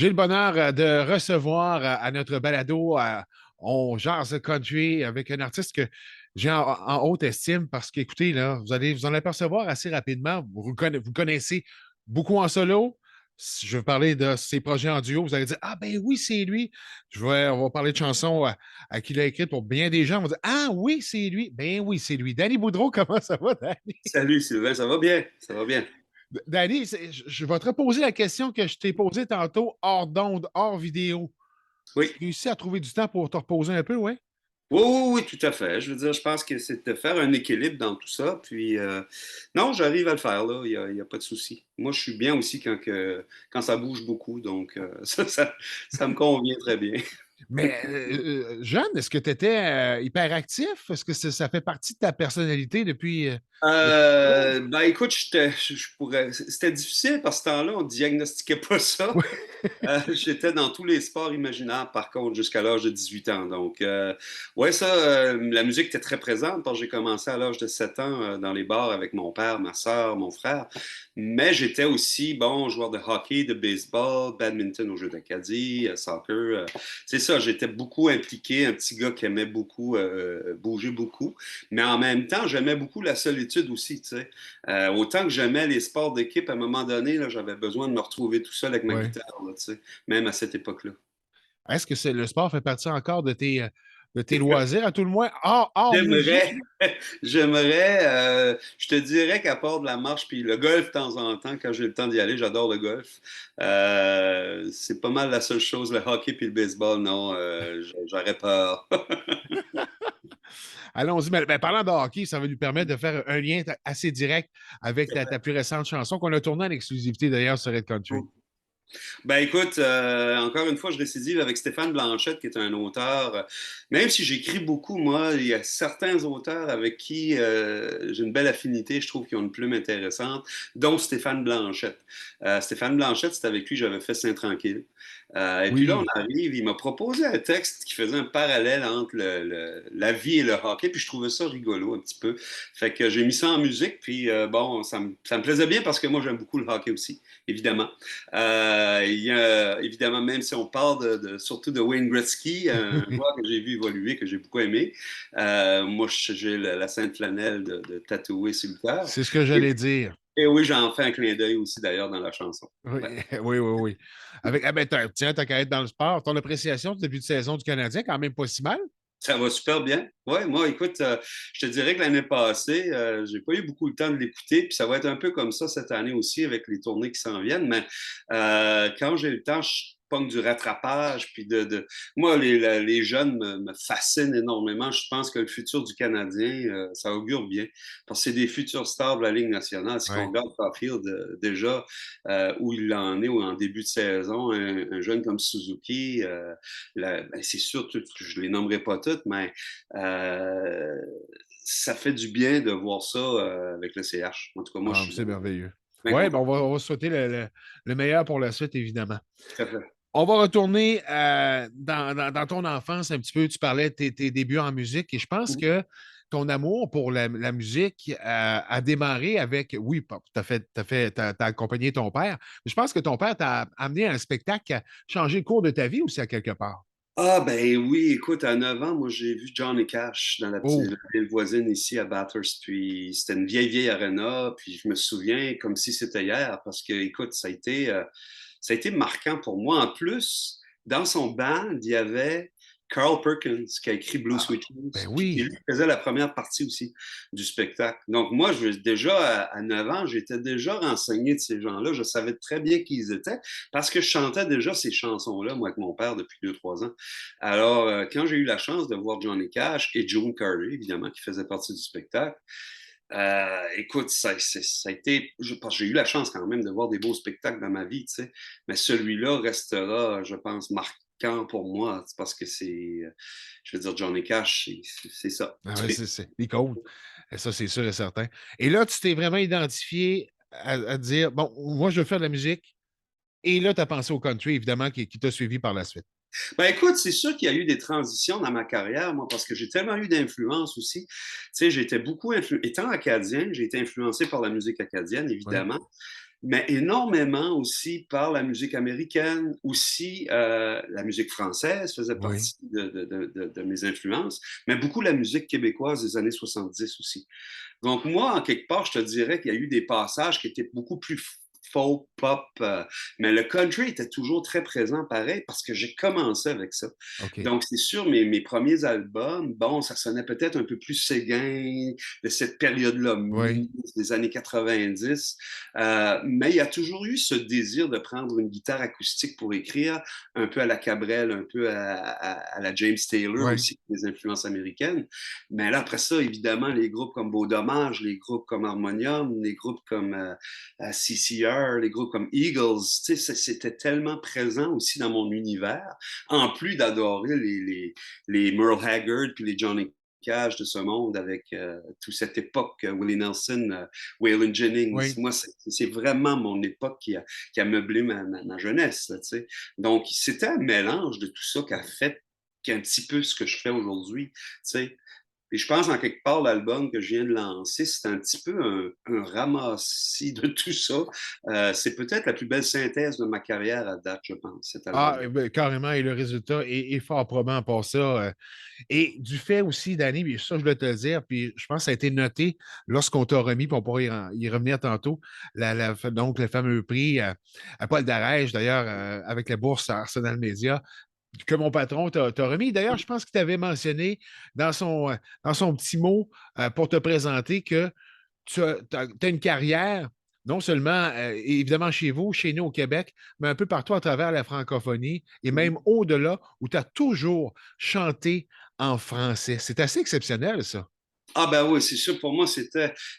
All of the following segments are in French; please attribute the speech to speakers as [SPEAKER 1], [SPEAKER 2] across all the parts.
[SPEAKER 1] J'ai le bonheur de recevoir à notre balado On jase country avec un artiste que j'ai en haute estime parce qu'écoutez, là, vous allez vous en apercevoir assez rapidement. Vous connaissez beaucoup en solo. Si je vais parler de ses projets en duo. Vous allez dire: Ah, ben oui, c'est lui. On va parler de chansons qu'il a écrites pour bien des gens. On va dire: Ah oui, c'est lui. Ben oui, c'est lui. Danny Boudreau, comment ça va, Danny?
[SPEAKER 2] Salut Sylvain, ça va bien? Ça va bien.
[SPEAKER 1] Danny, je vais te reposer la question que je t'ai posée tantôt, hors d'onde, hors vidéo. Tu
[SPEAKER 2] Oui.
[SPEAKER 1] réussis à trouver du temps pour te reposer un peu, ouais?
[SPEAKER 2] Oui, oui, oui, tout à fait. Je veux dire, je pense que c'est de faire un équilibre dans tout ça. Puis, non, j'arrive à le faire, là. Il y a pas de souci. Moi, je suis bien aussi quand ça bouge beaucoup. Donc, ça me convient très bien.
[SPEAKER 1] Mais jeune, est-ce que tu étais hyperactif? Est-ce que ça fait partie de ta personnalité depuis toujours?
[SPEAKER 2] Ben écoute, c'était difficile parce que ce temps-là, on ne diagnostiquait pas ça.
[SPEAKER 1] Oui.
[SPEAKER 2] J'étais dans tous les sports imaginables, par contre, jusqu'à l'âge de 18 ans. Donc, ouais, ça, la musique était très présente quand j'ai commencé à l'âge de 7 ans dans les bars avec mon père, ma soeur, mon frère. Mais j'étais aussi, bon, joueur de hockey, de baseball, badminton au jeu d'Acadie, soccer. C'est ça, j'étais beaucoup impliqué, un petit gars qui aimait beaucoup bouger beaucoup. Mais en même temps, j'aimais beaucoup la solitude aussi, tu sais. Autant que j'aimais les sports d'équipe, à un moment donné, là, j'avais besoin de me retrouver tout seul avec ma
[SPEAKER 1] Ouais.
[SPEAKER 2] guitare, là, tu sais, même à cette époque-là.
[SPEAKER 1] Est-ce que le sport fait partie encore de tes loisirs, à tout le moins, hors musique?
[SPEAKER 2] J'aimerais, je te dirais qu'à part de la marche puis le golf de temps en temps, quand j'ai le temps d'y aller, j'adore le golf. C'est pas mal la seule chose, le hockey puis le baseball, non, j'aurais peur.
[SPEAKER 1] Allons-y. Mais, parlant de hockey, ça va nous permettre de faire un lien assez direct avec ta plus récente chanson qu'on a tournée en exclusivité d'ailleurs sur Red Country.
[SPEAKER 2] Ben écoute, encore une fois, je récidive avec Stéphane Blanchette, qui est un auteur. Même si j'écris beaucoup, moi, il y a certains auteurs avec qui j'ai une belle affinité, je trouve qu'ils ont une plume intéressante, dont Stéphane Blanchette. Stéphane Blanchette, c'est avec lui que j'avais fait Saint-Tranquille. Et puis là, on
[SPEAKER 1] Oui.
[SPEAKER 2] arrive, il m'a proposé un texte qui faisait un parallèle entre la vie et le hockey, puis je trouvais ça rigolo un petit peu. Fait que j'ai mis ça en musique, puis bon, ça me plaisait bien parce que moi, j'aime beaucoup le hockey aussi, évidemment. Il y a, évidemment, même si on parle surtout de Wayne Gretzky, un joueur que j'ai vu évoluer, que j'ai beaucoup aimé, moi, j'ai la sainte flanelle de tatouer sur le cœur.
[SPEAKER 1] C'est ce que
[SPEAKER 2] Et,
[SPEAKER 1] j'allais dire.
[SPEAKER 2] et oui, j'en fais un clin d'œil aussi, d'ailleurs, dans la chanson.
[SPEAKER 1] Oui,
[SPEAKER 2] Ouais.
[SPEAKER 1] oui, oui, oui. Ah ben, tiens, t'as qu'à être dans le sport. Ton appréciation du début de saison du Canadien, quand même pas si mal.
[SPEAKER 2] Ça va super bien. Ouais, moi, écoute, je te dirais que l'année passée, j'ai pas eu beaucoup le temps de l'écouter, puis ça va être un peu comme ça cette année aussi avec les tournées qui s'en viennent. Mais quand j'ai le temps, je pogne du rattrapage, puis moi, les jeunes me fascinent énormément. Je pense que le futur du Canadien, ça augure bien, parce que c'est des futurs stars de la Ligue nationale. Si on
[SPEAKER 1] Ouais.
[SPEAKER 2] regarde Caulfield déjà où il en est ou en début de saison, un jeune comme Suzuki. Ben, c'est sûr, je ne les nommerai pas toutes, mais euh, ça fait du bien de voir ça avec le CH. En tout cas, moi, je
[SPEAKER 1] Ah,
[SPEAKER 2] suis
[SPEAKER 1] c'est merveilleux.
[SPEAKER 2] bien
[SPEAKER 1] Oui, ben
[SPEAKER 2] content.
[SPEAKER 1] on va souhaiter le meilleur pour la suite, évidemment.
[SPEAKER 2] Tout à fait.
[SPEAKER 1] On va retourner dans ton enfance un petit peu. Tu parlais de tes débuts en musique et je pense que ton amour pour la musique a démarré avec, oui, t'as accompagné ton père, mais je pense que ton père t'a amené à un spectacle qui a changé le cours de ta vie aussi à quelque part.
[SPEAKER 2] Ah, ben oui, écoute, à 9 ans, moi, j'ai vu Johnny Cash dans
[SPEAKER 1] Oh,
[SPEAKER 2] la ville voisine ici à Bathurst. Puis c'était une vieille, vieille arena. Puis je me souviens comme si c'était hier parce que, écoute, ça a été marquant pour moi. En plus, dans son band, il y avait Carl Perkins qui a écrit Blue
[SPEAKER 1] ah,
[SPEAKER 2] Sweet Shoes.
[SPEAKER 1] ben
[SPEAKER 2] Puis
[SPEAKER 1] oui.
[SPEAKER 2] lui faisait la première partie aussi du spectacle. Donc moi, déjà à 9 ans, j'étais déjà renseigné de ces gens-là. Je savais très bien qui ils étaient parce que je chantais déjà ces chansons-là, moi, avec mon père depuis 2 3 ans. Alors, quand j'ai eu la chance de voir Johnny Cash et June Carrey, évidemment, qui faisait partie du spectacle, écoute, ça a été. Parce que j'ai eu la chance quand même de voir des beaux spectacles dans ma vie, tu sais. Mais celui-là restera, je pense, marquant pour moi. Parce que je veux dire, Johnny Cash, c'est ça.
[SPEAKER 1] Ah ouais, c'est l'icône. Et ça, c'est sûr et certain. Et là, tu t'es vraiment identifié à dire, bon, moi, je veux faire de la musique. Et là, tu as pensé au country, évidemment, qui t'a suivi par la suite.
[SPEAKER 2] Ben écoute, c'est sûr qu'il y a eu des transitions dans ma carrière, moi, parce que j'ai tellement eu d'influence aussi. Tu sais, j'étais beaucoup étant acadien, j'ai été influencé par la musique acadienne,
[SPEAKER 1] Oui.
[SPEAKER 2] évidemment. mais énormément aussi par la musique américaine, aussi la musique française faisait
[SPEAKER 1] Oui.
[SPEAKER 2] partie de mes influences, mais beaucoup la musique québécoise des années 70 aussi. Donc moi, en quelque part, je te dirais qu'il y a eu des passages qui étaient beaucoup plus folk, pop, mais le country était toujours très présent pareil parce que j'ai commencé avec ça.
[SPEAKER 1] OK.
[SPEAKER 2] Donc c'est sûr, mes premiers albums, bon, ça sonnait peut-être un peu plus séguin de cette période-là,
[SPEAKER 1] Oui.
[SPEAKER 2] des années 90, mais il y a toujours eu ce désir de prendre une guitare acoustique pour écrire, un peu à la Cabrel, un peu à la James Taylor
[SPEAKER 1] Oui.
[SPEAKER 2] aussi, des influences américaines. Mais là, après ça, évidemment, les groupes comme Beau Dommage, les groupes comme Harmonium, les groupes comme CCR, les groupes comme Eagles, c'était tellement présent aussi dans mon univers, en plus d'adorer les Merle Haggard puis les Johnny Cash de ce monde avec toute cette époque, Willie Nelson, Waylon Jennings.
[SPEAKER 1] Oui.
[SPEAKER 2] Moi, c'est vraiment mon époque qui a meublé ma jeunesse. Là, donc, c'était un mélange de tout ça qui a un petit peu ce que je fais aujourd'hui. Et je pense, en quelque part, l'album que je viens de lancer, c'est un petit peu un ramassis de tout ça. C'est peut-être la plus belle synthèse de ma carrière à date, je pense, cet
[SPEAKER 1] Ah,
[SPEAKER 2] album.
[SPEAKER 1] eh ben, carrément, et le résultat est fort probant pour ça. Et du fait aussi, Danny, puis ça, je voulais te le dire, puis je pense que ça a été noté lorsqu'on t'a remis, puis on pourra y revenir tantôt, donc le fameux prix à Paul Darèche, d'ailleurs, avec la bourse à Arsenal Media, que mon patron t'a remis. D'ailleurs, je pense qu'il t'avait mentionné dans son petit mot pour te présenter que tu as une carrière, non seulement évidemment chez vous, chez nous au Québec, mais un peu partout à travers la francophonie et même
[SPEAKER 2] Mhm.
[SPEAKER 1] au-delà, où tu as toujours chanté en français. C'est assez exceptionnel, ça.
[SPEAKER 2] Ah ben oui, c'est sûr, pour moi,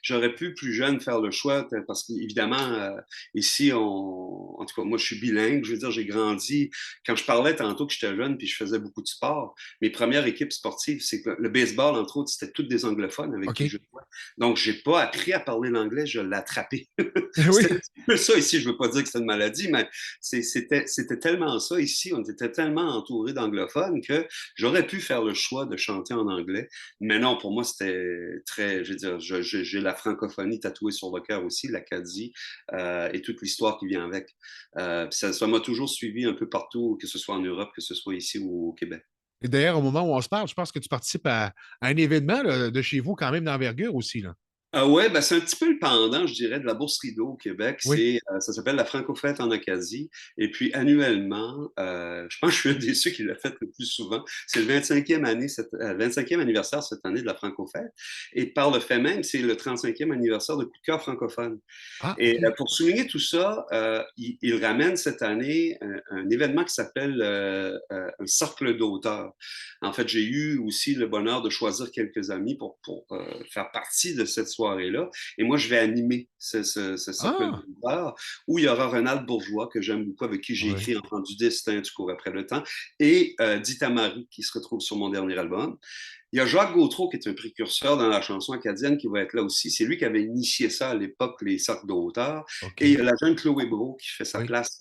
[SPEAKER 2] j'aurais pu plus jeune faire le choix, parce qu'évidemment, ici, en tout cas, moi, je suis bilingue, je veux dire, j'ai grandi, quand je parlais tantôt que j'étais jeune, puis je faisais beaucoup de sport, mes premières équipes sportives, c'est que le baseball, entre autres, c'était toutes des anglophones avec qui
[SPEAKER 1] OK.
[SPEAKER 2] je jouais. Donc, j'ai pas appris à parler l'anglais, je l'ai attrapé. C'était un
[SPEAKER 1] Oui.
[SPEAKER 2] petit peu ça ici, je veux pas dire que c'est une maladie, mais c'était tellement ça ici, on était tellement entouré d'anglophones que j'aurais pu faire le choix de chanter en anglais. Mais non, pour moi, c'était très, je veux dire, j'ai la francophonie tatouée sur le cœur aussi, l'Acadie, et toute l'histoire qui vient avec. Ça m'a toujours suivi un peu partout, que ce soit en Europe, que ce soit ici ou au Québec.
[SPEAKER 1] Et d'ailleurs, au moment où on se parle, je pense que tu participes à un événement là, de chez vous, quand même d'envergure aussi, là.
[SPEAKER 2] Ouais, ben, c'est un petit peu le pendant, je dirais, de la Bourse Rideau au Québec.
[SPEAKER 1] Oui,
[SPEAKER 2] Ça s'appelle la Franco-Fête en Acadie. Et puis, annuellement, je pense que je suis un des ceux qui l'a fait le plus souvent. C'est le 25e anniversaire cette année de la Franco-Fête. Et par le fait même, c'est le 35e anniversaire de Coup de cœur francophone.
[SPEAKER 1] ah,
[SPEAKER 2] Et
[SPEAKER 1] OK.
[SPEAKER 2] pour souligner tout ça, il ramène cette année un événement qui s'appelle un cercle d'auteurs. En fait, j'ai eu aussi le bonheur de choisir quelques amis pour faire partie de cette soirée-là. Et moi, je vais animer ce cercle
[SPEAKER 1] Ah,
[SPEAKER 2] d'auteurs où il y aura Ronald Bourgeois, que j'aime beaucoup, avec qui j'ai
[SPEAKER 1] oui,
[SPEAKER 2] écrit Enfant du destin, Tu cours après le temps, et Dita Marie, qui se retrouve sur mon dernier album. Il y a Jacques Gautreau, qui est un précurseur dans la chanson acadienne, qui va être là aussi. C'est lui qui avait initié ça à l'époque, les cercles d'auteurs. Et il y
[SPEAKER 1] OK,
[SPEAKER 2] a la jeune Chloé Brault qui fait sa
[SPEAKER 1] oui.
[SPEAKER 2] place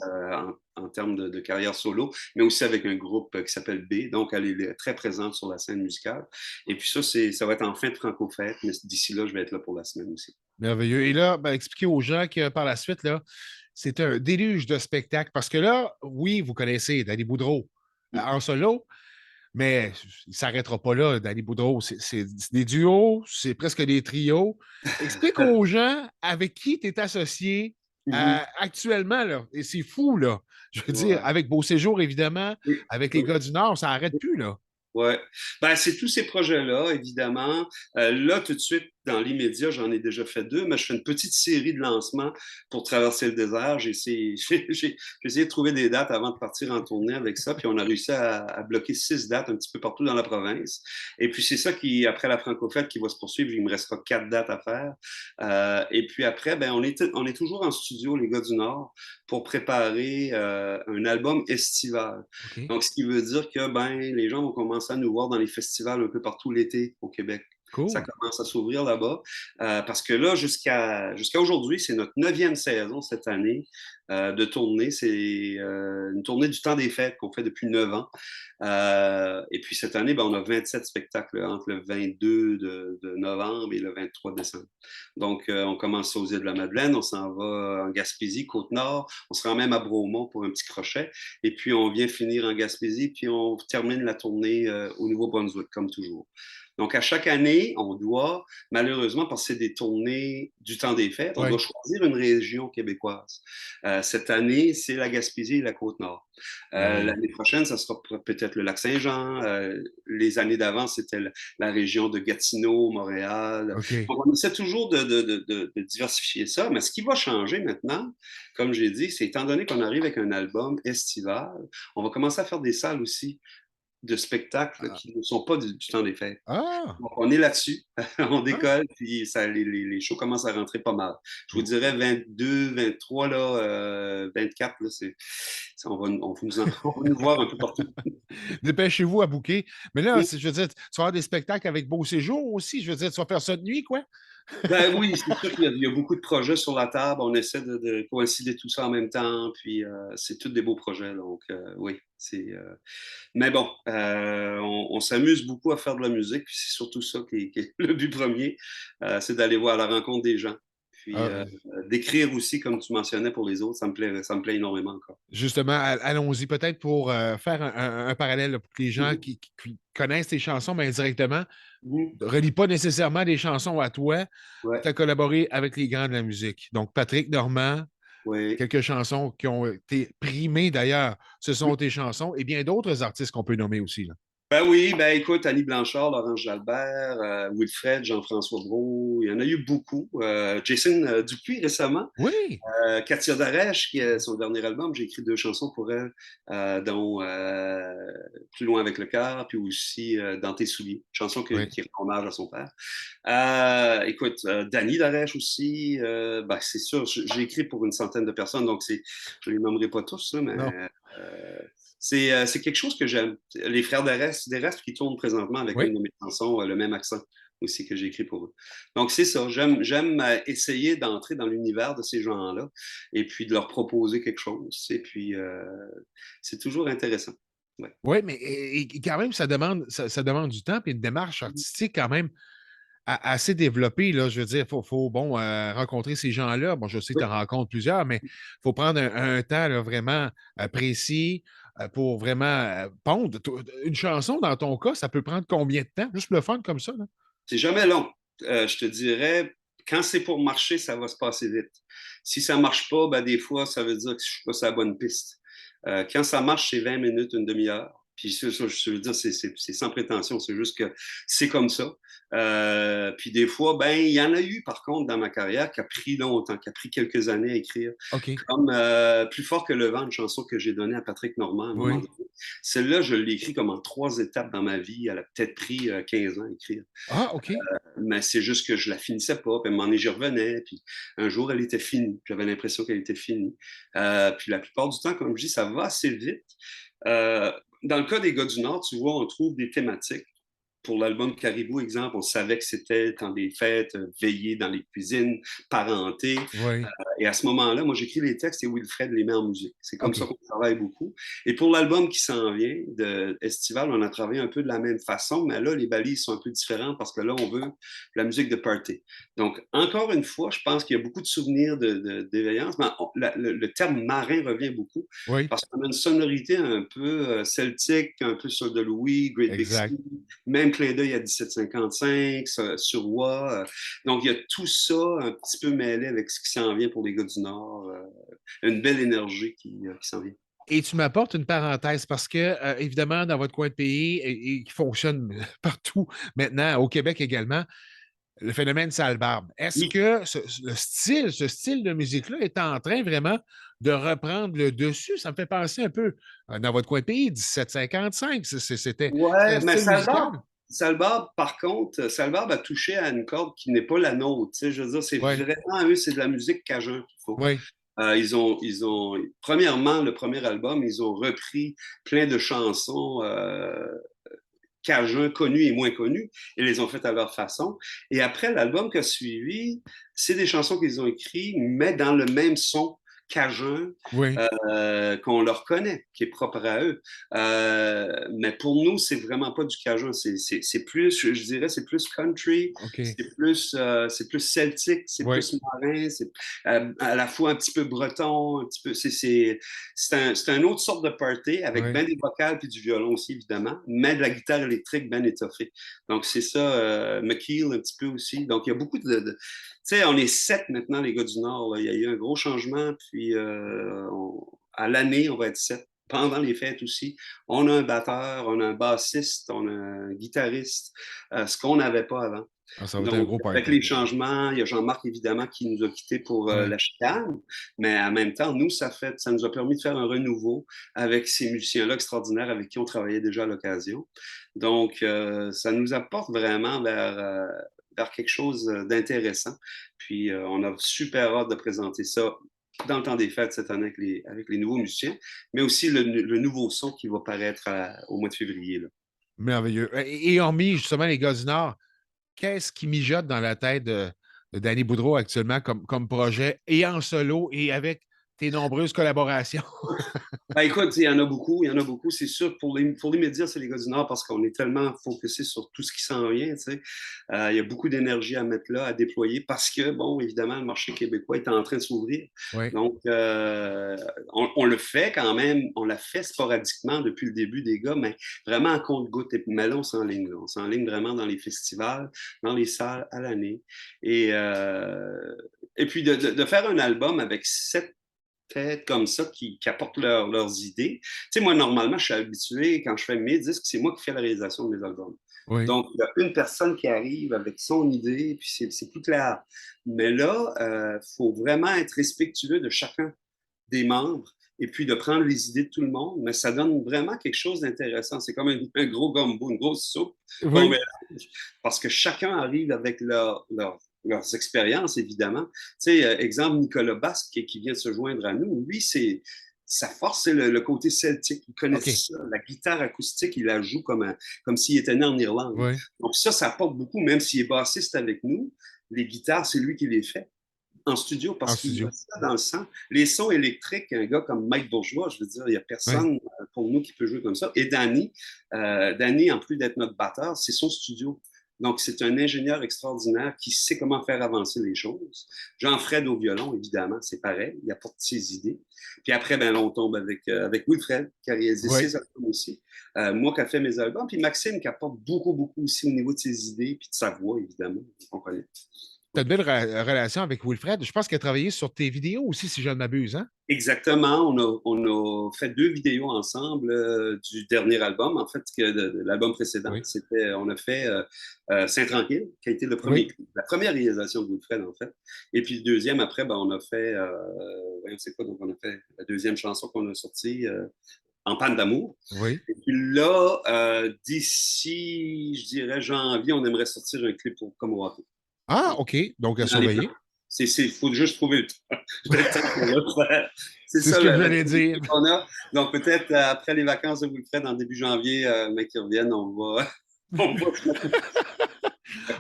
[SPEAKER 2] en termes de carrière solo, mais aussi avec un groupe qui s'appelle B. Donc, elle est très présente sur la scène musicale. Et puis ça va être en fin de Franco-Fête, mais d'ici là, je vais être là pour la semaine aussi.
[SPEAKER 1] Merveilleux. Et là, ben, expliquez aux gens que par la suite, là, c'est un déluge de spectacles. Parce que là, oui, vous connaissez Danny Boudreau en solo, mais il ne s'arrêtera pas là, Danny Boudreau. C'est des duos, c'est presque des trios. Explique aux gens avec qui tu es associé
[SPEAKER 2] Mhm.
[SPEAKER 1] actuellement, là. Et c'est fou, là. Je veux dire,
[SPEAKER 2] Ouais.
[SPEAKER 1] avec Beau Séjour, évidemment,
[SPEAKER 2] Oui.
[SPEAKER 1] avec les gars du Nord, ça n'arrête plus, là.
[SPEAKER 2] Ouais. Ben, c'est tous ces projets-là, évidemment. Là, tout de suite, dans l'immédiat, j'en ai déjà fait deux, mais je fais une petite série de lancements pour traverser le désert. J'ai essayé de trouver des dates avant de partir en tournée avec ça, puis on a réussi à bloquer 6 dates un petit peu partout dans la province. Et puis c'est ça qui, après la Franco-Fête, qui va se poursuivre. Il me restera 4 dates à faire. Et puis après, ben, on est toujours en studio, les gars du Nord, pour préparer un album estival.
[SPEAKER 1] OK.
[SPEAKER 2] Donc, ce qui veut dire que ben, les gens vont commencer à nous voir dans les festivals un peu partout l'été au Québec. Ça
[SPEAKER 1] Cool.
[SPEAKER 2] commence à s'ouvrir là-bas. Parce que là, jusqu'à aujourd'hui, c'est notre 9e saison cette année de tournée. C'est une tournée du temps des fêtes qu'on fait depuis 9 ans. Et puis cette année, ben, on a 27 spectacles entre le 22 de novembre et le 23 décembre. Donc, on commence aux îles de la Madeleine, on s'en va en Gaspésie, Côte-Nord, on se rend même à Bromont pour un petit crochet. Et puis, on vient finir en Gaspésie, puis on termine la tournée au Nouveau-Brunswick, comme toujours. Donc, à chaque année, on doit, malheureusement, parce que c'est des tournées du temps des fêtes, on doit
[SPEAKER 1] Oui.
[SPEAKER 2] choisir une région québécoise. Cette année, c'est la Gaspésie et la Côte-Nord.
[SPEAKER 1] Oui.
[SPEAKER 2] L'année prochaine, ça sera peut-être le Lac-Saint-Jean. Les années d'avant, c'était la région de Gatineau, Montréal.
[SPEAKER 1] OK.
[SPEAKER 2] Donc, on essaie toujours de diversifier ça. Mais ce qui va changer maintenant, comme j'ai dit, c'est étant donné qu'on arrive avec un album estival, on va commencer à faire des salles aussi de spectacles
[SPEAKER 1] Ah.
[SPEAKER 2] qui ne sont pas du temps des fêtes.
[SPEAKER 1] Ah!
[SPEAKER 2] Donc, on est là-dessus, on
[SPEAKER 1] Ah!
[SPEAKER 2] décolle, puis les shows commencent à rentrer pas mal. Je vous dirais 22, 23, là, 24, là, on va nous voir un peu partout.
[SPEAKER 1] Dépêchez-vous à booker. Mais là, je veux dire, tu vas avoir des spectacles avec Beau Séjour aussi. Je veux dire, tu vas faire ça de nuit, quoi?
[SPEAKER 2] Ben oui, c'est sûr qu'il y a beaucoup de projets sur la table. On essaie de coïncider tout ça en même temps. Puis c'est tous des beaux projets. Donc oui, Mais bon, on s'amuse beaucoup à faire de la musique. Puis c'est surtout ça qui est le but premier, c'est d'aller voir à la rencontre des gens. Puis
[SPEAKER 1] Euh,
[SPEAKER 2] d'écrire aussi, comme tu mentionnais pour les autres, ça me plaît énormément encore.
[SPEAKER 1] Justement, allons-y peut-être pour faire un parallèle là, pour que les gens
[SPEAKER 2] Mhm.
[SPEAKER 1] qui connaissent tes chansons, mais indirectement,
[SPEAKER 2] Mhm.
[SPEAKER 1] ne relient pas nécessairement des chansons à toi.
[SPEAKER 2] Ouais,
[SPEAKER 1] Tu as collaboré avec les grands de la musique. Donc, Patrick Normand,
[SPEAKER 2] ouais.
[SPEAKER 1] quelques chansons qui ont été primées d'ailleurs, ce sont
[SPEAKER 2] Oui.
[SPEAKER 1] tes chansons, et bien d'autres artistes qu'on peut nommer aussi. Là.
[SPEAKER 2] Ben oui, ben écoute, Annie Blanchard, Laurent Jalbert, Wilfred, Jean-François Brault, il y en a eu beaucoup. Jason Dupuis récemment.
[SPEAKER 1] Oui,
[SPEAKER 2] Katia Darèche, qui est son dernier album, j'ai écrit 2 chansons pour elle, dont Plus loin avec le cœur, puis aussi Dans tes souliers, chanson
[SPEAKER 1] oui.
[SPEAKER 2] qui rend hommage à son père. Écoute, Danny Darèche aussi, ben, c'est sûr, j'ai écrit pour une centaine de personnes, donc je ne les nommerai pas tous, là, mais
[SPEAKER 1] Non.
[SPEAKER 2] c'est quelque chose que j'aime. Les frères Darèche qui tournent présentement avec
[SPEAKER 1] Oui.
[SPEAKER 2] une de mes chansons, Le même accent aussi que j'ai écrit pour eux. Donc, c'est ça. J'aime essayer d'entrer dans l'univers de ces gens-là et puis de leur proposer quelque chose. Et puis, c'est toujours intéressant. Ouais.
[SPEAKER 1] Oui, mais quand même, ça demande du temps et une démarche artistique quand même assez développée. Là, je veux dire, il faut bon, rencontrer ces gens-là. Bon, je sais que tu
[SPEAKER 2] Oui.
[SPEAKER 1] en rencontres plusieurs, mais il faut prendre un temps là, vraiment précis pour vraiment pondre. Une chanson, dans ton cas, ça peut prendre combien de temps? Juste le fun comme ça. Là?
[SPEAKER 2] C'est jamais long. Je te dirais, quand c'est pour marcher, ça va se passer vite. Si ça marche pas, ben, des fois, ça veut dire que je suis pas sur la bonne piste. Quand ça marche, c'est 20 minutes, une demi-heure. Puis ça, je veux dire, c'est sans prétention, c'est juste que c'est comme ça. Puis des fois, ben, il y en a eu, par contre, dans ma carrière, qui a pris longtemps, qui a pris quelques années à écrire.
[SPEAKER 1] OK.
[SPEAKER 2] Comme Plus fort que le vent, une chanson que j'ai donnée à Patrick Normand à un moment
[SPEAKER 1] Oui.
[SPEAKER 2] donné. Celle-là, je l'ai écrite comme en 3 étapes dans ma vie. Elle a peut-être pris 15 ans à écrire.
[SPEAKER 1] Ah, OK.
[SPEAKER 2] Mais c'est juste que je la finissais pas. Puis à un moment donné, j'y revenais. Puis un jour, elle était finie. J'avais l'impression qu'elle était finie. Puis la plupart du temps, comme je dis, ça va assez vite. Euh, dans le cas des gars du Nord, tu vois, on trouve des thématiques. Pour l'album Caribou, exemple, on savait que c'était dans des fêtes, veillées dans les cuisines, parenté.
[SPEAKER 1] Oui.
[SPEAKER 2] Et à ce moment-là, moi, j'écris les textes et Wilfred les met en musique. C'est comme ça
[SPEAKER 1] OK.
[SPEAKER 2] qu'on travaille beaucoup. Et pour l'album qui s'en vient, de Estival, on a travaillé un peu de la même façon, mais là, les balises sont un peu différentes parce que là, on veut la musique de party. Donc, encore une fois, je pense qu'il y a beaucoup de souvenirs d'éveillance, mais le terme marin revient beaucoup
[SPEAKER 1] Oui.
[SPEAKER 2] parce qu'on a une sonorité un peu celtique, un peu sur de Louis, Great Big
[SPEAKER 1] Exact.
[SPEAKER 2] Sea, même clin d'œil à 1755, sur Roi. Donc, il y a tout ça un petit peu mêlé avec ce qui s'en vient pour les gars du Nord. Une belle énergie qui s'en vient.
[SPEAKER 1] Et tu m'apportes une parenthèse parce que, évidemment, dans votre coin de pays, et qui fonctionne partout maintenant, au Québec également, le phénomène sale-barbe. Est-ce
[SPEAKER 2] Oui.
[SPEAKER 1] que ce style de musique-là est en train vraiment de reprendre le dessus? Ça me fait penser un peu dans votre coin de pays, 1755, c'était
[SPEAKER 2] Ouais,
[SPEAKER 1] un
[SPEAKER 2] mais
[SPEAKER 1] style musical.
[SPEAKER 2] Salbarbe, par contre, Salbarbe a touché à une corde qui n'est pas la nôtre. Tu sais, je veux dire, c'est
[SPEAKER 1] Oui,
[SPEAKER 2] vraiment, eux, c'est de la musique cajun qu'il faut.
[SPEAKER 1] oui,
[SPEAKER 2] Premièrement, le premier album, ils ont repris plein de chansons cajuns connus et moins connus, et les ont faites à leur façon. Et après, l'album qui a suivi, c'est des chansons qu'ils ont écrites, mais dans le même son cajun
[SPEAKER 1] Oui,
[SPEAKER 2] qu'on leur connaît, qui est propre à eux. Mais pour nous, c'est vraiment pas du cajun. C'est plus, je dirais, c'est plus country,
[SPEAKER 1] OK.
[SPEAKER 2] c'est plus celtique, c'est
[SPEAKER 1] Oui,
[SPEAKER 2] plus marin, c'est à la fois un petit peu breton, un petit peu. C'est une autre sorte de party avec
[SPEAKER 1] oui.
[SPEAKER 2] ben des vocales puis du violon aussi, évidemment, mais de la guitare électrique ben étoffée. Donc, c'est ça, McKeel un petit peu aussi. Donc, il y a beaucoup de tu sais, on est 7 maintenant, les gars du Nord. Là. Il y a eu un gros changement. Puis, à l'année, on va être 7. Pendant les fêtes aussi. On a un batteur, on a un bassiste, on a un guitariste, ce qu'on n'avait pas avant.
[SPEAKER 1] Ah, ça va être un
[SPEAKER 2] Donc,
[SPEAKER 1] gros
[SPEAKER 2] avec
[SPEAKER 1] party.
[SPEAKER 2] les changements, il y a Jean-Marc, évidemment, qui nous a quittés pour
[SPEAKER 1] Oui.
[SPEAKER 2] la chicane. Mais en même temps, nous, ça nous a permis de faire un renouveau avec ces musiciens-là extraordinaires avec qui on travaillait déjà à l'occasion. Donc, ça nous apporte vraiment vers quelque chose d'intéressant. Puis, on a super hâte de présenter ça dans le temps des fêtes cette année avec les nouveaux musiciens, mais aussi le nouveau son qui va paraître au mois de février. Là.
[SPEAKER 1] Merveilleux. Et hormis justement les gars du Nord, qu'est-ce qui mijote dans la tête de Danny Boudreau actuellement comme projet, et en solo et avec tes nombreuses collaborations?
[SPEAKER 2] Ben, écoute, il y en a beaucoup, c'est sûr. Pour les médias, c'est les gars du Nord parce qu'on est tellement focusé sur tout ce qui s'en vient. Tu sais. Il y a beaucoup d'énergie à mettre là, à déployer parce que, bon, évidemment, le marché québécois est en train de s'ouvrir.
[SPEAKER 1] Oui,
[SPEAKER 2] Donc, on le fait quand même, on l'a fait sporadiquement depuis le début des gars, mais vraiment à compte-gouttes. Mais là, on s'enligne. Là. On s'enligne vraiment dans les festivals, dans les salles à l'année. Et, et puis, de faire un album avec 7 comme ça qui apportent leurs idées. Tu sais, moi, normalement, je suis habitué, quand je fais mes disques, c'est moi qui fais la réalisation de mes albums.
[SPEAKER 1] oui.
[SPEAKER 2] Donc, il y a une personne qui arrive avec son idée, puis c'est plus clair. Mais là, il faut vraiment être respectueux de chacun des membres et puis de prendre les idées de tout le monde, mais ça donne vraiment quelque chose d'intéressant. C'est comme un gros gumbo, une grosse soupe qu'on
[SPEAKER 1] Oui.
[SPEAKER 2] mélange, parce que chacun arrive avec leurs expériences, évidemment. Tu sais, exemple, Nicolas Basque qui vient de se joindre à nous, lui, sa force, c'est le côté celtique. Il connaît
[SPEAKER 1] OK.
[SPEAKER 2] ça. La guitare acoustique, il la joue comme s'il était né en Irlande.
[SPEAKER 1] Oui.
[SPEAKER 2] Donc ça apporte beaucoup, même s'il est bassiste avec nous. Les guitares, c'est lui qui les fait en studio
[SPEAKER 1] En
[SPEAKER 2] parce qu'il a
[SPEAKER 1] studio.
[SPEAKER 2] ça dans le sang. Les sons électriques, un gars comme Mike Bourgeois, je veux dire, il n'y a
[SPEAKER 1] Oui.
[SPEAKER 2] personne pour nous qui peut jouer comme ça. Et Danny, en plus d'être notre batteur, c'est son studio. Donc, c'est un ingénieur extraordinaire qui sait comment faire avancer les choses. Jean-Fred au violon, évidemment, c'est pareil. Il apporte ses idées. Puis après, ben, là, on tombe avec Wilfred, qui a réalisé
[SPEAKER 1] Oui.
[SPEAKER 2] ses albums aussi. Moi, qui a fait mes albums. Puis Maxime, qui apporte beaucoup, beaucoup aussi au niveau de ses idées, puis de sa voix, évidemment, qu'on connaît.
[SPEAKER 1] Tu as une belle relation avec Wilfred. Je pense qu'il a travaillé sur tes vidéos aussi, si je ne m'abuse, hein?
[SPEAKER 2] Exactement. On a fait 2 vidéos ensemble du dernier album, en fait, de l'album précédent.
[SPEAKER 1] Oui.
[SPEAKER 2] On a fait Saint-Tranquille, qui a été
[SPEAKER 1] Oui.
[SPEAKER 2] la première réalisation de Wilfred, en fait. Et puis le deuxième, après, ben, on a fait, voyons, c'est quoi, donc on a fait la deuxième chanson qu'on a sortie, En panne d'amour.
[SPEAKER 1] Oui.
[SPEAKER 2] Et puis là, d'ici, je dirais, janvier, on aimerait sortir un clip pour Comme au hockey.
[SPEAKER 1] Ah, OK. Donc, à
[SPEAKER 2] Dans les plans.
[SPEAKER 1] surveiller.
[SPEAKER 2] Il faut juste trouver le temps, le temps pour le faire. C'est
[SPEAKER 1] C'est ce
[SPEAKER 2] ça
[SPEAKER 1] que je
[SPEAKER 2] la
[SPEAKER 1] voulais dire.
[SPEAKER 2] qu'on a. Donc peut-être après les vacances de Wilfred, en début janvier, mais qui reviennent, on va se mettre.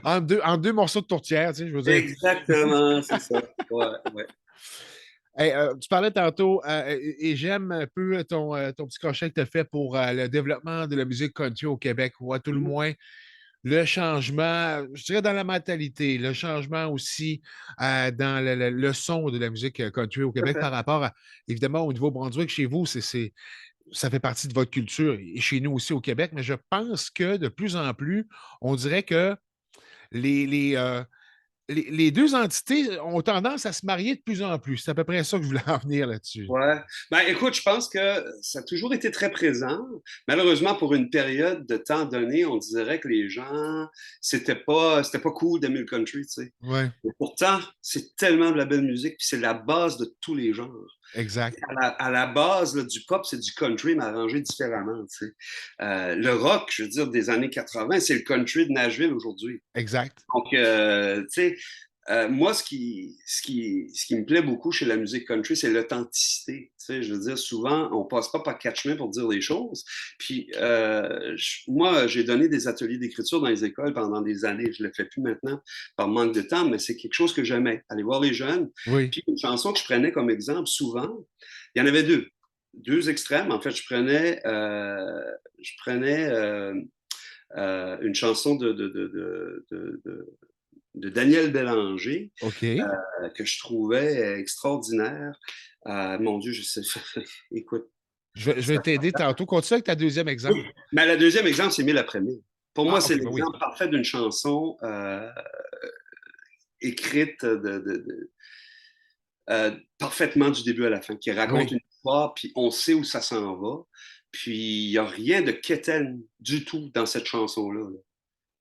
[SPEAKER 1] En deux morceaux de tourtière, tu sais, je veux dire.
[SPEAKER 2] Exactement, c'est ça. Ouais, ouais.
[SPEAKER 1] Hey, tu parlais tantôt, et j'aime un peu ton petit crochet que tu as fait pour le développement de la musique country au Québec, ou à tout le
[SPEAKER 2] Mhm.
[SPEAKER 1] moins le changement, je dirais dans la mentalité, le changement aussi dans le son de la musique country au
[SPEAKER 2] Tout à
[SPEAKER 1] Québec
[SPEAKER 2] fait.
[SPEAKER 1] par rapport à, évidemment, au Nouveau-Brunswick, chez vous, ça fait partie de votre culture et chez nous aussi au Québec, mais je pense que de plus en plus, on dirait que les, les, euh, les deux entités ont tendance à se marier de plus en plus. C'est à peu près ça que je voulais en venir là-dessus.
[SPEAKER 2] Ouais. Ben, écoute, je pense que ça a toujours été très présent. Malheureusement, pour une période de temps donné, on dirait que les gens, c'était pas cool d'aimer le country, tu sais.
[SPEAKER 1] Oui,
[SPEAKER 2] Et pourtant, c'est tellement de la belle musique, puis c'est la base de tous les genres.
[SPEAKER 1] exact.
[SPEAKER 2] À la base là, du pop, c'est du country, mais arrangé différemment. Tu sais. Le rock, je veux dire, des années 80, c'est le country de Nashville aujourd'hui.
[SPEAKER 1] Exact.
[SPEAKER 2] Donc, tu sais, moi, ce qui me plaît beaucoup chez la musique country, c'est l'authenticité. Tu sais, je veux dire, souvent, on passe pas par quatre chemins pour dire les choses. Puis, moi, j'ai donné des ateliers d'écriture dans les écoles pendant des années. Je le fais plus maintenant par manque de temps, mais c'est quelque chose que j'aimais. Aller voir les jeunes.
[SPEAKER 1] Oui.
[SPEAKER 2] Puis, une chanson que je prenais comme exemple, souvent, il y en avait deux. Deux extrêmes. En fait, je prenais une chanson de Daniel Bélanger
[SPEAKER 1] OK.
[SPEAKER 2] que je trouvais extraordinaire. Mon Dieu, je sais. Écoute.
[SPEAKER 1] Je vais t'aider tantôt. Continue avec ta deuxième
[SPEAKER 2] Oui.
[SPEAKER 1] exemple.
[SPEAKER 2] Mais le deuxième exemple, c'est Mille après-mille. Pour moi,
[SPEAKER 1] Ah,
[SPEAKER 2] c'est
[SPEAKER 1] OK, ben oui.
[SPEAKER 2] l'exemple parfait d'une chanson écrite parfaitement du début à la fin, qui raconte
[SPEAKER 1] Oui.
[SPEAKER 2] une histoire, puis on sait où ça s'en va. Puis il n'y a rien de quétaine du tout dans cette chanson-là.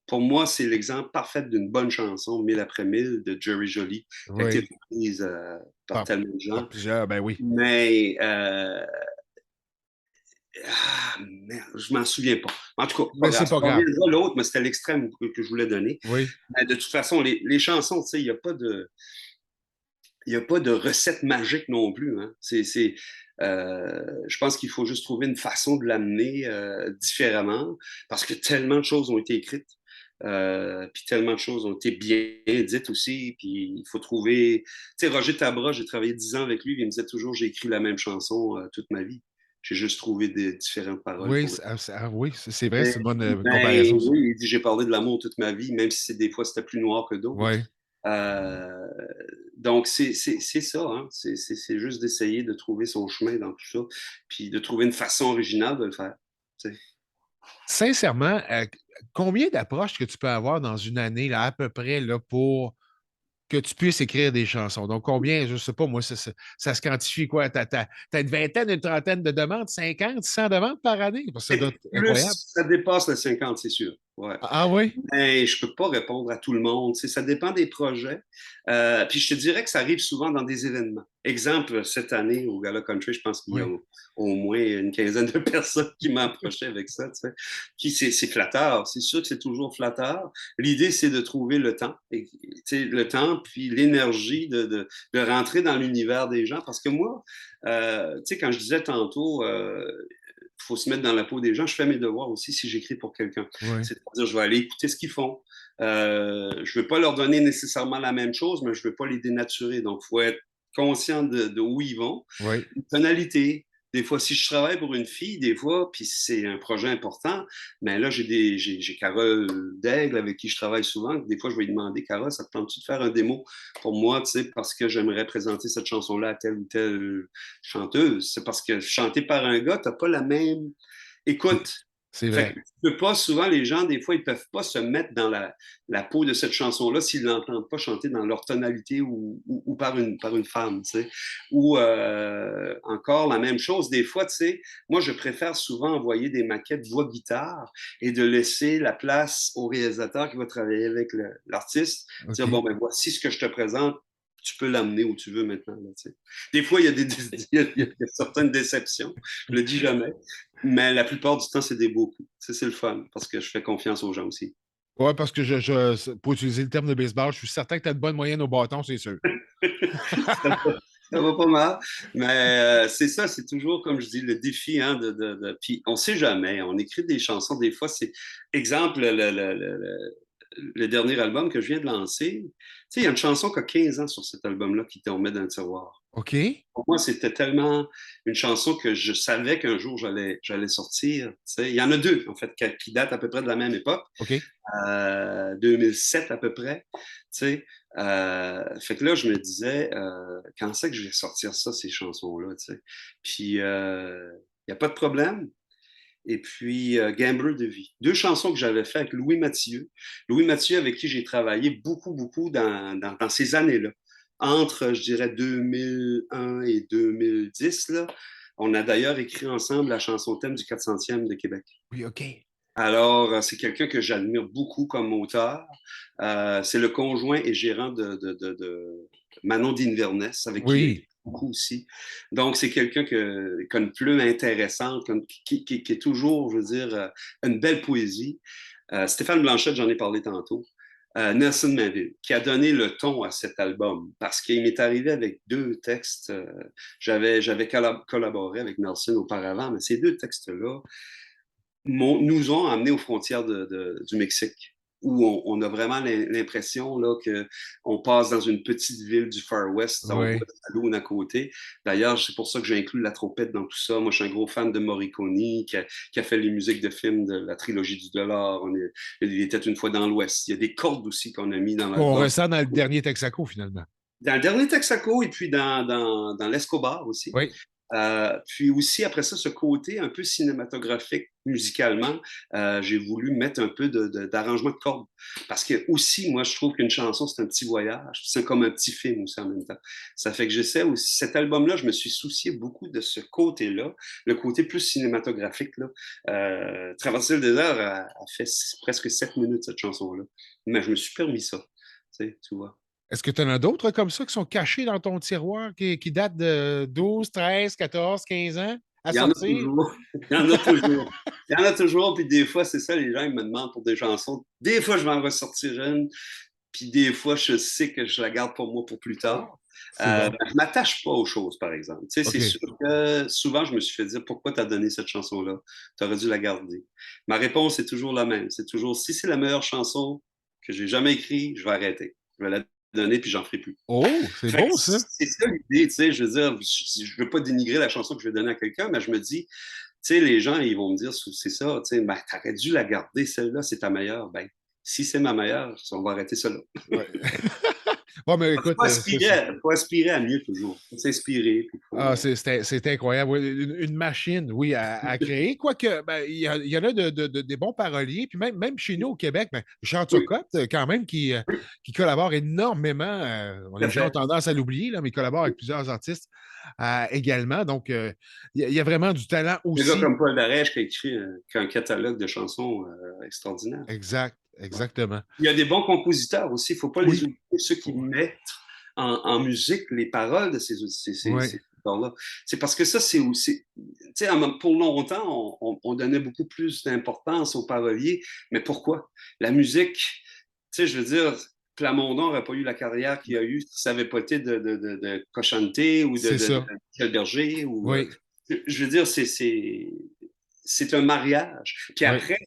[SPEAKER 2] Pour moi, c'est l'exemple parfait d'une bonne chanson, Mille après mille, de Jerry Jolie, qui a été
[SPEAKER 1] Oui.
[SPEAKER 2] reprise par
[SPEAKER 1] Par,
[SPEAKER 2] tellement de
[SPEAKER 1] par
[SPEAKER 2] gens.
[SPEAKER 1] plusieurs, ben oui.
[SPEAKER 2] Mais, merde, je m'en souviens pas. En tout cas, pas
[SPEAKER 1] Mais c'est
[SPEAKER 2] grave.
[SPEAKER 1] pas
[SPEAKER 2] On
[SPEAKER 1] grave.
[SPEAKER 2] reviendra l'autre, mais c'était l'extrême que je voulais donner.
[SPEAKER 1] Oui.
[SPEAKER 2] Mais de toute façon, les chansons, tu sais, il y a pas de recette magique non plus. Hein. Je pense qu'il faut juste trouver une façon de l'amener différemment parce que tellement de choses ont été écrites. Puis tellement de choses ont été bien dites aussi. Puis il faut trouver. Tu sais, Roger Tabra, j'ai travaillé 10 ans avec lui, il me disait toujours j'ai écrit la même chanson toute ma vie. J'ai juste trouvé des différentes paroles
[SPEAKER 1] Oui,
[SPEAKER 2] pour le.
[SPEAKER 1] oui, c'est vrai, c'est une bonne
[SPEAKER 2] Ben
[SPEAKER 1] comparaison, ça.
[SPEAKER 2] oui, il dit j'ai parlé de l'amour toute ma vie, même si des fois c'était plus noir que d'autres.
[SPEAKER 1] Oui.
[SPEAKER 2] Euh, donc, c'est ça, hein? C'est juste d'essayer de trouver son chemin dans tout ça, puis de trouver une façon originale de le faire. Tu sais.
[SPEAKER 1] Sincèrement, combien d'approches que tu peux avoir dans une année, là, à peu près, là, pour que tu puisses écrire des chansons? Donc, combien, je ne sais pas, moi, ça se quantifie quoi? T'as une vingtaine, une trentaine de demandes, 50, 100 demandes par année? Parce que ça doit être incroyable.
[SPEAKER 2] Plus, ça dépasse le 50, c'est sûr. Ouais.
[SPEAKER 1] Ah oui?
[SPEAKER 2] Mais je ne peux pas répondre à tout le monde. Tu sais, ça dépend des projets. Puis je te dirais que ça arrive souvent dans des événements. Exemple, cette année, au Gala Country, je pense qu'il y a
[SPEAKER 1] Oui.
[SPEAKER 2] au moins une quinzaine de personnes qui m'ont approché avec ça. Tu sais. Puis c'est flatteur. C'est sûr que c'est toujours flatteur. L'idée, c'est de trouver le temps. Tu sais, le temps, puis l'énergie de rentrer dans l'univers des gens. Parce que moi, tu sais, quand je disais tantôt, il faut se mettre dans la peau des gens. Je fais mes devoirs aussi si j'écris pour quelqu'un.
[SPEAKER 1] Oui.
[SPEAKER 2] C'est-à-dire, je vais aller écouter ce qu'ils font. Je ne veux pas leur donner nécessairement la même chose, mais je ne veux pas les dénaturer. Donc, il faut être conscient de où ils vont.
[SPEAKER 1] Oui.
[SPEAKER 2] Une tonalité. Des fois, si je travaille pour une fille, des fois, puis c'est un projet important, mais là, j'ai Carole Daigle avec qui je travaille souvent. Des fois, je vais lui demander, Carole, ça te tente-tu de faire un démo pour moi, tu sais, parce que j'aimerais présenter cette chanson-là à telle ou telle chanteuse. C'est parce que chanter par un gars, tu n'as pas la même écoute.
[SPEAKER 1] C'est
[SPEAKER 2] Fait que
[SPEAKER 1] vrai.
[SPEAKER 2] tu peux pas, souvent, les gens, des fois, ils peuvent pas se mettre dans la peau de cette chanson-là s'ils l'entendent pas chanter dans leur tonalité ou par une femme, tu sais. Ou encore la même chose, des fois, tu sais, moi, je préfère souvent envoyer des maquettes voix-guitare et de laisser la place au réalisateur qui va travailler avec l'artiste, dire, bon,
[SPEAKER 1] OK.
[SPEAKER 2] ben voici ce que je te présente, tu peux l'amener où tu veux maintenant. Là, tu sais. Des fois, il y a il y a certaines déceptions, je le dis jamais, mais la plupart du temps, c'est des beaux coups. C'est le fun parce que je fais confiance aux gens aussi.
[SPEAKER 1] Oui, parce que pour utiliser le terme de baseball, je suis certain que tu as de bonnes moyennes au bâton, c'est sûr.
[SPEAKER 2] Ça va pas mal. Mais c'est ça, c'est toujours, comme je dis, le défi. Hein, Puis on sait jamais. On écrit des chansons. Des fois, c'est. Exemple, le dernier album que je viens de lancer. Tu sais, il y a une chanson qui a 15 ans sur cet album-là qui tombait dans le tiroir.
[SPEAKER 1] OK.
[SPEAKER 2] Pour moi, c'était tellement une chanson que je savais qu'un jour j'allais sortir. Tu sais. Il y en a deux, en fait, qui datent à peu près de la même époque.
[SPEAKER 1] OK.
[SPEAKER 2] 2007 à peu près. Tu sais. Fait que là, je me disais, quand c'est que je vais sortir ça, ces chansons-là, tu sais. Puis, il n'y a pas de problème. Et puis, Gambler de vie. Deux chansons que j'avais fait avec Louis Mathieu. Louis Mathieu, avec qui j'ai travaillé beaucoup, beaucoup dans ces années-là. Entre, je dirais, 2001 et 2010, là. On a d'ailleurs écrit ensemble la chanson thème du 400e de Québec.
[SPEAKER 1] Oui, OK.
[SPEAKER 2] Alors, c'est quelqu'un que j'admire beaucoup comme auteur. C'est le conjoint et gérant de Manon d'Inverness, avec qui j'ai
[SPEAKER 1] Oui.
[SPEAKER 2] écrit beaucoup aussi. Donc, c'est quelqu'un qui a une plume intéressante, qui est toujours, je veux dire, une belle poésie. Stéphane Blanchette, j'en ai parlé tantôt. Nelson Manville, qui a donné le ton à cet album, parce qu'il m'est arrivé avec deux textes. J'avais collaboré avec Nelson auparavant, mais ces deux textes-là nous ont amenés aux frontières du Mexique, où on a vraiment l'impression là, qu'on passe dans une petite ville du Far West, on voit
[SPEAKER 1] Oui.
[SPEAKER 2] le saloon à côté. D'ailleurs, c'est pour ça que j'ai inclus la trompette dans tout ça. Moi, je suis un gros fan de Morricone, qui a fait les musiques de films de la trilogie du dollar. Il était une fois dans l'Ouest. Il y a des cordes aussi qu'on a mis dans
[SPEAKER 1] Qu'on
[SPEAKER 2] l'album.
[SPEAKER 1] ressent dans le dernier Texaco, finalement.
[SPEAKER 2] Dans le dernier Texaco et puis dans l'Escobar aussi.
[SPEAKER 1] Oui.
[SPEAKER 2] Puis aussi, après ça, ce côté un peu cinématographique musicalement, j'ai voulu mettre un peu d'arrangement de cordes. Parce que aussi, moi, je trouve qu'une chanson, c'est un petit voyage. C'est comme un petit film aussi en même temps. Ça fait que j'essaie aussi, cet album-là, je me suis soucié beaucoup de ce côté-là, le côté plus cinématographique, là. Traverser le désert a fait presque 7 minutes, cette chanson-là. Mais je me suis permis ça, tu vois.
[SPEAKER 1] Est-ce que tu en as d'autres comme ça qui sont cachés dans ton tiroir, qui datent de 12, 13, 14, 15 ans à
[SPEAKER 2] Il y en a
[SPEAKER 1] sortir?
[SPEAKER 2] toujours. Il y en a toujours. Il y en a toujours. Puis des fois, c'est ça, les gens ils me demandent pour des chansons. Des fois, je vais en ressortir une. Puis des fois, je sais que je la garde pour moi pour plus tard.
[SPEAKER 1] C'est bon.
[SPEAKER 2] Je ne m'attache pas aux choses, par exemple. Tu sais, c'est
[SPEAKER 1] OK.
[SPEAKER 2] sûr que souvent, je me suis fait dire pourquoi tu as donné cette chanson-là? Tu aurais dû la garder. Ma réponse est toujours la même. C'est toujours si c'est la meilleure chanson que j'ai jamais écrite, je vais arrêter. Je vais la donner puis j'en ferai plus.
[SPEAKER 1] Oh, c'est
[SPEAKER 2] Fait que
[SPEAKER 1] beau, ça.
[SPEAKER 2] c'est ça l'idée, tu sais, je veux dire, je veux pas dénigrer la chanson que je vais donner à quelqu'un, mais je me dis, tu sais, les gens, ils vont me dire, c'est ça, tu sais, ben, t'aurais dû la garder, celle-là, c'est ta meilleure. Ben, si c'est ma meilleure, on va arrêter ça là.
[SPEAKER 1] Ouais. Bon, mais
[SPEAKER 2] Il
[SPEAKER 1] écoute,
[SPEAKER 2] faut aspirer à mieux toujours. Faut s'inspirer. Puis
[SPEAKER 1] ah,
[SPEAKER 2] faut...
[SPEAKER 1] c'est incroyable. Oui, une machine, oui, à créer. Quoique, ben, il y en a des bons paroliers. Puis même chez nous au Québec, ben, Jean
[SPEAKER 2] Oui,
[SPEAKER 1] Turcotte, quand même,
[SPEAKER 2] oui,
[SPEAKER 1] qui collabore énormément.
[SPEAKER 2] tout à
[SPEAKER 1] Les gens ont
[SPEAKER 2] fait.
[SPEAKER 1] tendance à l'oublier, là, mais il collabore avec
[SPEAKER 2] Oui.
[SPEAKER 1] plusieurs artistes également. Donc, il y a vraiment du talent
[SPEAKER 2] Un gars
[SPEAKER 1] aussi.
[SPEAKER 2] comme Paul Darèche qui a écrit un catalogue de chansons extraordinaire.
[SPEAKER 1] Exact,
[SPEAKER 2] Ouais.
[SPEAKER 1] exactement.
[SPEAKER 2] Il y a des bons compositeurs aussi. Il ne faut pas les
[SPEAKER 1] Oui,
[SPEAKER 2] oublier, ceux qui mettent en musique les paroles de
[SPEAKER 1] oui,
[SPEAKER 2] ces auteurs-là. C'est parce que ça, c'est aussi. Tu sais, pour longtemps, on donnait beaucoup plus d'importance aux paroliers. Mais pourquoi? La musique, tu sais, je veux dire, Plamondon n'aurait pas eu la carrière qu'il a eue si ça n'avait pas été de Cochanté ou
[SPEAKER 1] c'est
[SPEAKER 2] de
[SPEAKER 1] ça.
[SPEAKER 2] Michel Berger.
[SPEAKER 1] Oui,
[SPEAKER 2] Je veux dire, c'est un mariage. Puis
[SPEAKER 1] oui,
[SPEAKER 2] après,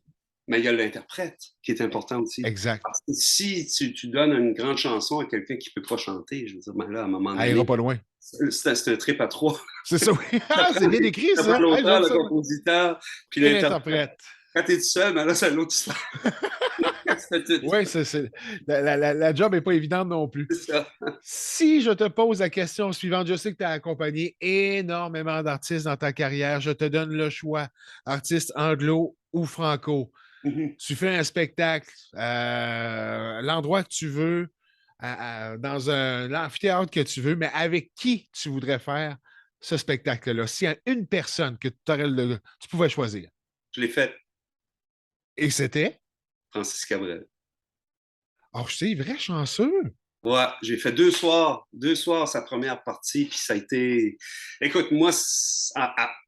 [SPEAKER 2] mais il y a l'interprète qui est important aussi.
[SPEAKER 1] exact.
[SPEAKER 2] Parce que si tu donnes une grande chanson à quelqu'un qui ne peut pas chanter, je veux dire, ben là, à un moment
[SPEAKER 1] Elle ira
[SPEAKER 2] donné,
[SPEAKER 1] pas loin.
[SPEAKER 2] c'est un trip à trois.
[SPEAKER 1] C'est ça, oui. Ah, c'est bien écrit,
[SPEAKER 2] Ça prend
[SPEAKER 1] ça. Ah,
[SPEAKER 2] l'auteur,
[SPEAKER 1] j'aime
[SPEAKER 2] le
[SPEAKER 1] ça.
[SPEAKER 2] compositeur, puis
[SPEAKER 1] Et
[SPEAKER 2] l'interprète.
[SPEAKER 1] l'interprète.
[SPEAKER 2] Quand tu es tout seul, ben là, c'est l'autre histoire. C'est tout.
[SPEAKER 1] Oui, la job n'est pas évidente non plus.
[SPEAKER 2] C'est ça.
[SPEAKER 1] Si je te pose la question suivante, je sais que tu as accompagné énormément d'artistes dans ta carrière. Je te donne le choix, artiste anglo ou franco.
[SPEAKER 2] Mhm.
[SPEAKER 1] Tu fais un spectacle, l'endroit que tu veux, dans l'amphithéâtre que tu veux, mais avec qui tu voudrais faire ce spectacle-là? S'il y a une personne que tu pouvais choisir.
[SPEAKER 2] Je l'ai fait,
[SPEAKER 1] Et c'était?
[SPEAKER 2] Francis Cabrel.
[SPEAKER 1] Oh, c'est vrai, chanceux.
[SPEAKER 2] Ouais, j'ai fait deux soirs sa première partie, puis ça a été. Écoute, moi,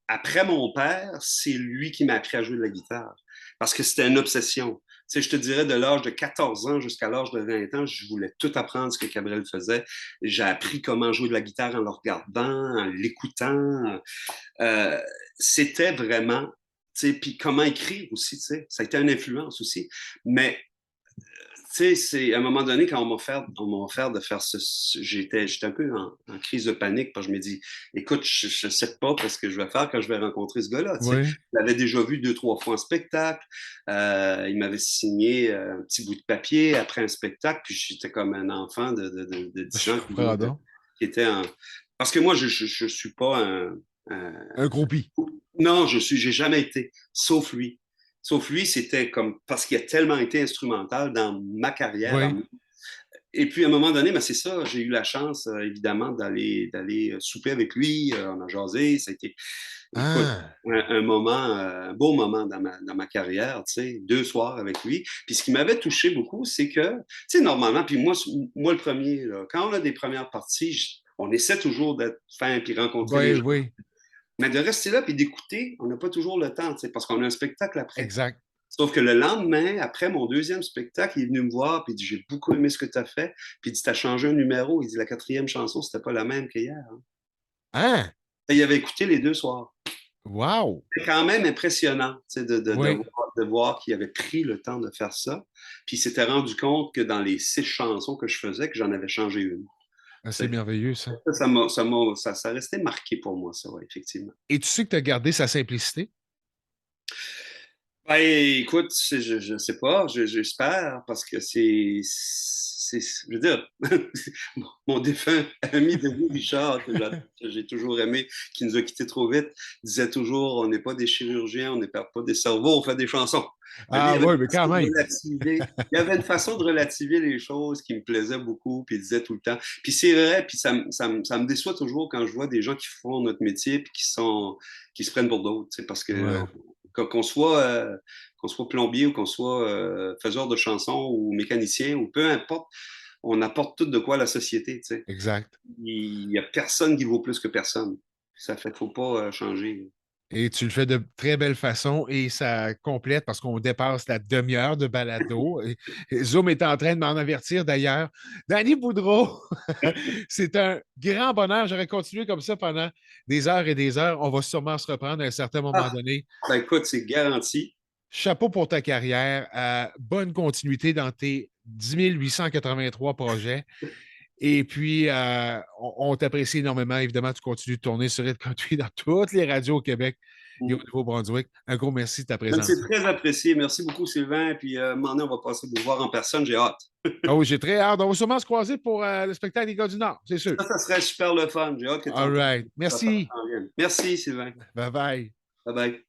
[SPEAKER 2] après mon père, c'est lui qui m'a appris à jouer de la guitare, parce que c'était une obsession. Tu sais, je te dirais, de l'âge de 14 ans jusqu'à l'âge de 20 ans, je voulais tout apprendre ce que Cabrel faisait. J'ai appris comment jouer de la guitare en le regardant, en l'écoutant. Euh, C'était vraiment, tu sais, puis comment écrire aussi, tu sais, ça a été une influence aussi. Mais tu sais, c'est à un moment donné, quand on m'a offert de faire j'étais un peu en crise de panique, parce que je me dis, écoute, je ne sais pas ce que je vais faire quand je vais rencontrer ce gars-là. Tu sais,
[SPEAKER 1] Oui.
[SPEAKER 2] je l'avais déjà vu deux, trois fois en spectacle. Il m'avait signé un petit bout de papier après un spectacle, puis j'étais comme un enfant de 10
[SPEAKER 1] Je
[SPEAKER 2] ans
[SPEAKER 1] comprends donc.
[SPEAKER 2] qui était en. Parce que moi, je suis pas
[SPEAKER 1] Un groupie.
[SPEAKER 2] non, j'ai jamais été, sauf lui. Sauf lui, c'était comme parce qu'il a tellement été instrumental dans ma carrière.
[SPEAKER 1] Oui.
[SPEAKER 2] Et puis à un moment donné, ben, c'est ça, j'ai eu la chance évidemment d'aller souper avec lui, on a jasé, ça a été, écoute,
[SPEAKER 1] Ah,
[SPEAKER 2] un moment, un beau moment dans ma carrière, tu sais, deux soirs avec lui. Puis ce qui m'avait touché beaucoup, c'est que, tu sais, normalement, puis moi le premier, là, quand on a des premières parties, on essaie toujours d'être fin puis rencontrer les
[SPEAKER 1] oui,
[SPEAKER 2] gens.
[SPEAKER 1] oui.
[SPEAKER 2] Mais de rester là puis d'écouter, on n'a pas toujours le temps, tu sais, parce qu'on a un spectacle après.
[SPEAKER 1] Exact.
[SPEAKER 2] Sauf que le lendemain, après mon deuxième spectacle, il est venu me voir, puis il dit, j'ai beaucoup aimé ce que tu as fait. Puis il dit, tu as changé un numéro. Il dit, la quatrième chanson, c'était pas la même qu'hier, hein.
[SPEAKER 1] Hein?
[SPEAKER 2] Et il avait écouté les 2 soirs.
[SPEAKER 1] Wow!
[SPEAKER 2] C'est quand même impressionnant, tu sais,
[SPEAKER 1] Oui,
[SPEAKER 2] de voir qu'il avait pris le temps de faire ça. Puis il s'était rendu compte que dans les 6 chansons que je faisais, que j'en avais changé une.
[SPEAKER 1] ah,
[SPEAKER 2] Tu
[SPEAKER 1] c'est
[SPEAKER 2] sais,
[SPEAKER 1] merveilleux, ça.
[SPEAKER 2] ça restait marqué pour moi, ça, ouais, effectivement.
[SPEAKER 1] Et tu sais que tu as gardé sa simplicité?
[SPEAKER 2] Ben, écoute, je sais pas, j'espère, parce que je veux dire, mon défunt ami Denis Richard, que j'ai toujours aimé, qui nous a quittés trop vite, disait toujours, on n'est pas des chirurgiens, on n'est pas des cerveaux, on fait des chansons. Mais lui,
[SPEAKER 1] Ah oui, mais quand même.
[SPEAKER 2] il avait une façon de relativer les choses qui me plaisait beaucoup, puis il disait tout le temps. Puis c'est vrai, puis ça me déçoit toujours quand je vois des gens qui font notre métier, puis qui se prennent pour d'autres, parce que
[SPEAKER 1] Ouais,
[SPEAKER 2] qu'on soit plombier ou qu'on soit faiseur de chansons ou mécanicien ou peu importe, on apporte tout de quoi à la société. Tu sais.
[SPEAKER 1] exact.
[SPEAKER 2] Il n'y a personne qui vaut plus que personne. Ça fait qu'il ne faut pas changer.
[SPEAKER 1] Et tu le fais de très belle façon et ça complète parce qu'on dépasse la demi-heure de balado. Et Zoom est en train de m'en avertir d'ailleurs. Danny Boudreau, c'est un grand bonheur. J'aurais continué comme ça pendant des heures et des heures. On va sûrement se reprendre à un certain moment
[SPEAKER 2] Ah,
[SPEAKER 1] donné.
[SPEAKER 2] ben écoute, c'est garanti.
[SPEAKER 1] Chapeau pour ta carrière. Bonne continuité dans tes 10 883 projets. Et puis, on t'apprécie énormément. Évidemment, tu continues de tourner sur Hit Country dans toutes les radios au Québec et au Nouveau-Brunswick. Un gros merci de ta
[SPEAKER 2] Ben, c'est
[SPEAKER 1] présence.
[SPEAKER 2] très apprécié. Merci beaucoup, Sylvain. Puis, maintenant, on va passer vous voir en personne. J'ai hâte.
[SPEAKER 1] Ah oui, j'ai très hâte. On va sûrement se croiser pour le spectacle des gars du Nord, c'est sûr.
[SPEAKER 2] Ça serait super le fun. J'ai hâte que tu
[SPEAKER 1] All
[SPEAKER 2] en
[SPEAKER 1] right.
[SPEAKER 2] ça
[SPEAKER 1] Merci.
[SPEAKER 2] s'en vienne. Merci, Sylvain.
[SPEAKER 1] Bye bye.
[SPEAKER 2] Bye bye.